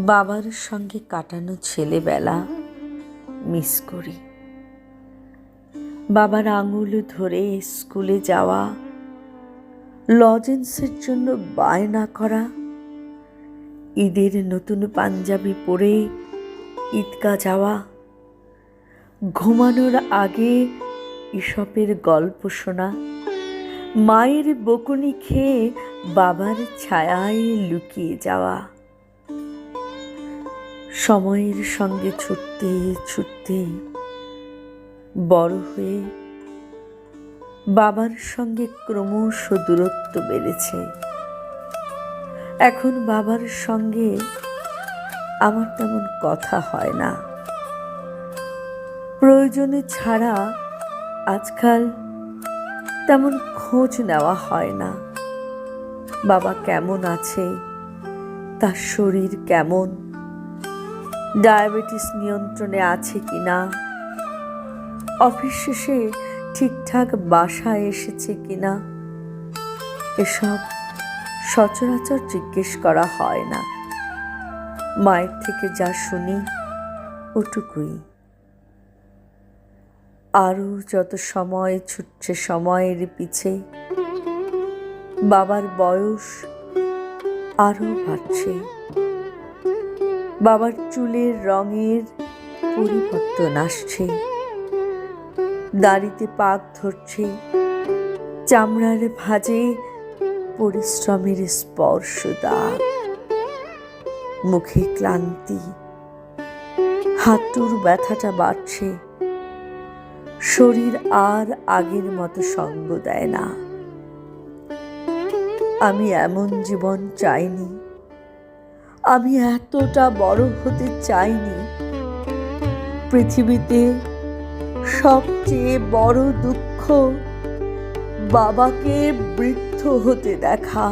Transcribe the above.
বাবার সঙ্গে কাটানো ছেলেবেলা মিস করি। বাবার আঙুল ধরে স্কুলে যাওয়া, লজেন্সের জন্য বায়না করা, ঈদের নতুন পাঞ্জাবি পরে ঈদগাহ যাওয়া, ঘুমানোর আগে ঈশপের গল্প শোনা, মায়ের বকুনি খেয়ে বাবার ছায়ায় লুকিয়ে যাওয়া, সময়ের সঙ্গে ছুটতে ছুটতে বড় হয়ে বাবার সঙ্গে ক্রমশ দূরত্ব বেড়েছে। এখন বাবার সঙ্গে আমার তেমন কথা হয় না। প্রয়োজনে ছাড়া আজকাল তেমন খোঁজ নেওয়া হয় না। বাবা কেমন আছে, তার শরীর কেমন, ডায়াবেটিস নিয়ন্ত্রণে আছে কিনা, অফিস শেষে ঠিকঠাক বাসায় এসেছে কিনা, এসব সচরাচর জিজ্ঞেস করা হয় না। মায়ের থেকে যা শুনি ওটুকুই। আরও যত সময় ছুটছে সময়ের পিছে, বাবার বয়স আরও বাড়ছে। বাবার চুলের রঙের পরিবর্তন আসছে, দাড়িতে পাক ধরছে, চামড়ার ভাঁজে পরিশ্রমের স্পর্শ দাগ, মুখে ক্লান্তি, হাঁটুর ব্যথাটা বাড়ছে। শরীর আর আগের মতো সঙ্গ দেয় না। আমি এমন জীবন চাইনি, আমি এতটা বড় হতে চাইনি। পৃথিবীতে সবচেয়ে বড় দুঃখ বাবাকে বৃদ্ধ হতে দেখা।